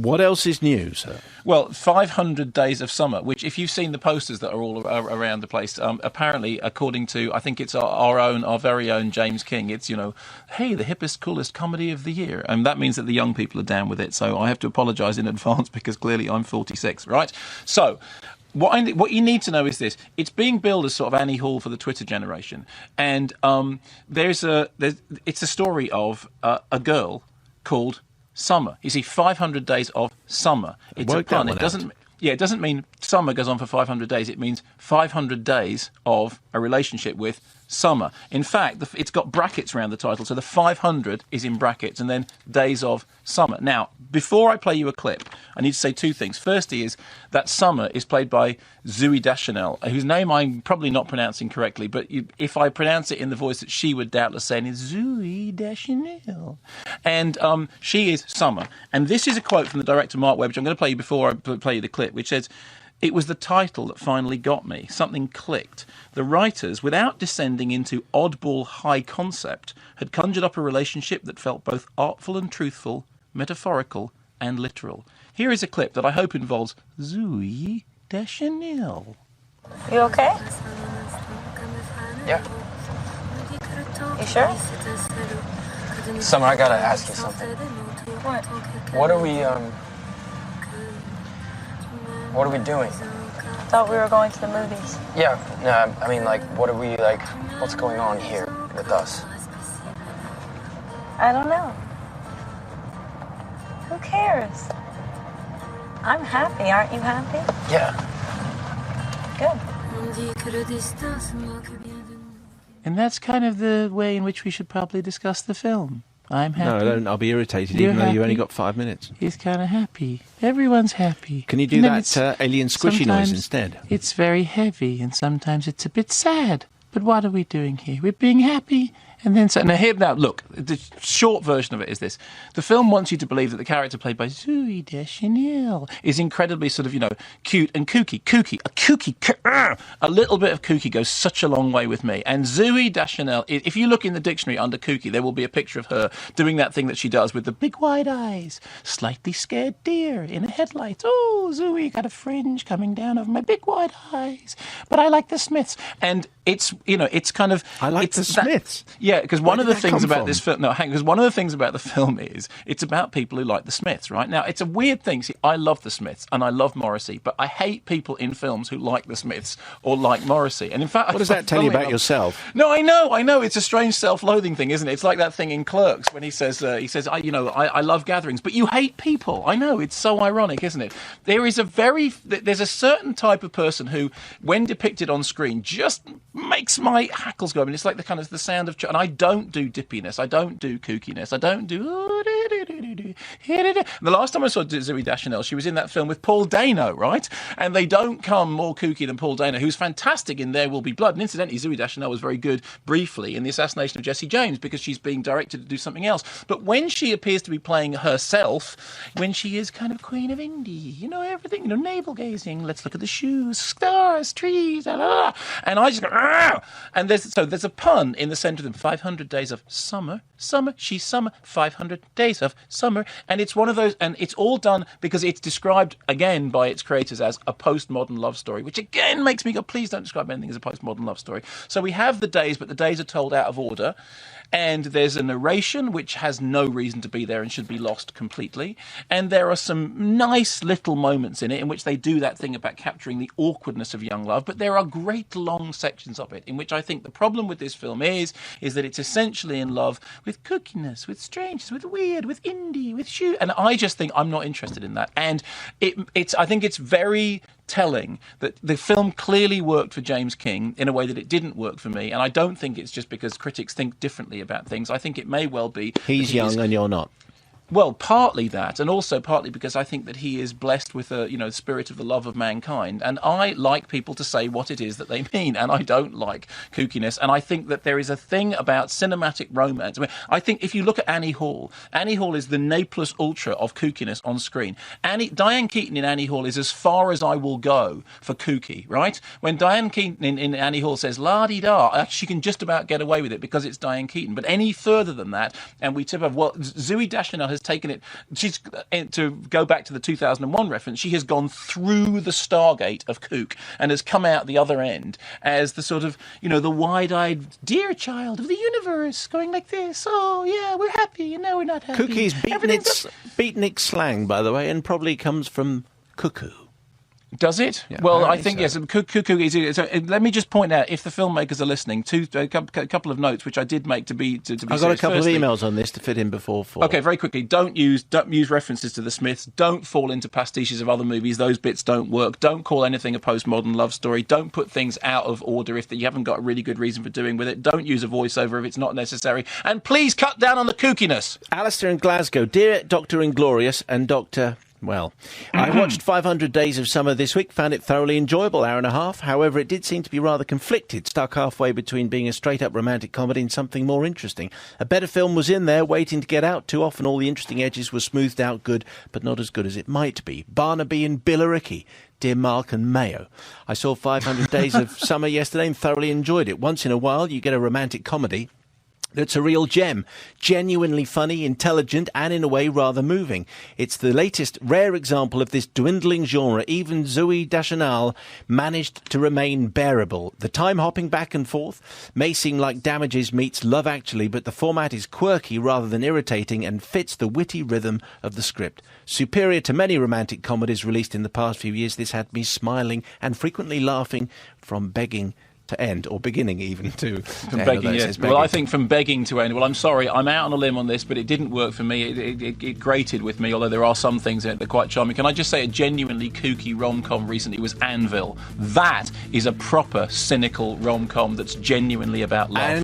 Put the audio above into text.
What else is new, sir? Well, 500 Days of Summer, which, if you've seen the posters that are all around the place, apparently, according to, I think it's our very own James King, it's, hey, the hippest, coolest comedy of the year. And that means that the young people are down with it. So I have to apologise in advance because clearly I'm 46, right? So what you need to know is this. It's being billed as sort of Annie Hall for the Twitter generation. And it's a story of a girl called Summer. You see, 500 Days of Summer. It's a pun. It doesn't mean summer goes on for 500 days. It means 500 days of a relationship with Summer. In fact, it's got brackets around the title, so the 500 is in brackets, and then Days of Summer. Now, before I play you a clip, I need to say two things. Firstly is that Summer is played by Zooey Deschanel, whose name I'm probably not pronouncing correctly, but if I pronounce it in the voice that she would doubtless say, is Zooey Deschanel. And she is Summer. And this is a quote from the director, Marc Webb, which I'm going to play you before I play you the clip, which says, "It was the title that finally got me. Something clicked. The writers, without descending into oddball high concept, had conjured up a relationship that felt both artful and truthful, metaphorical and literal." Here is a clip that I hope involves Zooey Deschanel. You okay? Yeah. You sure? Summer, I gotta ask you something. What? What are we doing? I thought we were going to the movies. Yeah, no, I mean, what's going on here with us? I don't know. Who cares? I'm happy. Aren't you happy? Yeah. Good. And that's kind of the way in which we should probably discuss the film. I'm happy. No, I don't. I'll be irritated, You're even though you happy. only got 5 minutes. He's kind of happy. Everyone's happy. Can you do And then that alien squishy noise sometimes instead? It's very heavy, and sometimes it's a bit sad. But what are we doing here? We're being happy. And then, now, look, the short version of it is this. The film wants you to believe that the character played by Zooey Deschanel is incredibly sort of, cute and kooky. A little bit of kooky goes such a long way with me. And Zooey Deschanel, if you look in the dictionary under kooky, there will be a picture of her doing that thing that she does with the big wide eyes, slightly scared deer in a headlight. Oh, Zooey, got a fringe coming down over my big wide eyes. But I like the Smiths. And it's kind of... I like the Smiths. Yeah, because one of the things about from? this film... No, hang on, because one of the things about the film is it's about people who like the Smiths, right? Now, it's a weird thing. See, I love the Smiths and I love Morrissey, but I hate people in films who like the Smiths or like Morrissey. And in fact... What does that tell you about yourself? No, I know. It's a strange self-loathing thing, isn't it? It's like that thing in Clerks when he says, I love gatherings, but you hate people. I know, it's so ironic, isn't it? There's a certain type of person who, when depicted on screen, just makes my hackles go. I mean, it's like the sound of... And I don't do dippiness. I don't do kookiness. I don't do... The last time I saw Zooey Deschanel, she was in that film with Paul Dano, right? And they don't come more kooky than Paul Dano, who's fantastic in There Will Be Blood. And incidentally, Zooey Deschanel was very good briefly in The Assassination of Jesse James because she's being directed to do something else. But when she appears to be playing herself, when she is kind of Queen of Indie, everything, navel gazing, let's look at the shoes, stars, trees, and I just go, ah! And there's a pun in the centre of them. 500 days of summer, she's summer, 500 days of summer. And it's one of those, and it's all done because it's described again by its creators as a postmodern love story, which again makes me go, please don't describe anything as a postmodern love story. So we have the days, but the days are told out of order. And there's a narration which has no reason to be there and should be lost completely. And there are some nice little moments in it in which they do that thing about capturing the awkwardness of young love. But there are great long sections of it in which I think the problem with this film is that it's essentially in love with kookiness, with strangeness, with weird, with indie, with shoe. And I just think I'm not interested in that. And I think it's very telling that the film clearly worked for James King in a way that it didn't work for me. And I don't think it's just because critics think differently about things. I think it may well be... He's young and you're not. Well, partly that, and also partly because I think that he is blessed with a spirit of the love of mankind, and I like people to say what it is that they mean, and I don't like kookiness. And I think that there is a thing about cinematic romance. I think if you look at Annie Hall is the ne plus ultra of kookiness on screen. Diane Keaton in Annie Hall is as far as I will go for kooky, right? When Diane Keaton in Annie Hall says la-di-da, she can just about get away with it because it's Diane Keaton. But any further than that, and we tip over, well, Zooey Deschanel has taken it. She's to go back to the 2001 reference. She has gone through the Stargate of kook and has come out the other end as the sort of, the wide-eyed dear child of the universe, going like this. Oh yeah, we're happy, and now we're not happy. Kook is beatnik slang, by the way, and probably comes from cuckoo. Does it? Yeah, well, I think so. yes. Cuckoo is. So, let me just point out, if the filmmakers are listening, a couple of notes which I did make to be. I've got a couple of emails on this to fit in before 4. Okay, very quickly. Don't use references to the Smiths. Don't fall into pastiches of other movies. Those bits don't work. Don't call anything a postmodern love story. Don't put things out of order if you haven't got a really good reason for doing with it. Don't use a voiceover if it's not necessary. And please cut down on the kookiness. Alistair in Glasgow, dear Dr. Inglorious and Dr. Well, I watched 500 Days of Summer this week, found it thoroughly enjoyable, hour and a half. However, it did seem to be rather conflicted, stuck halfway between being a straight-up romantic comedy and something more interesting. A better film was in there, waiting to get out. Too often all the interesting edges were smoothed out good, but not as good as it might be. Barnaby and Billericay. Dear Mark and Mayo, I saw 500 Days of Summer yesterday and thoroughly enjoyed it. Once in a while, you get a romantic comedy that's a real gem, genuinely funny, intelligent, and in a way rather moving. It's the latest rare example of this dwindling genre. Even Zooey Deschanel managed to remain bearable. The time hopping back and forth may seem like Damages meets Love Actually, but the format is quirky rather than irritating and fits the witty rhythm of the script. Superior to many romantic comedies released in the past few years, this had me smiling and frequently laughing from begging to end, or beginning even to end, begging, yeah. Well, I think from begging to end. Well, I'm sorry, I'm out on a limb on this, but it didn't work for me. It grated with me, although there are some things in it that are quite charming. Can I just say a genuinely kooky rom-com recently was Anvil. That is a proper cynical rom-com that's genuinely about love.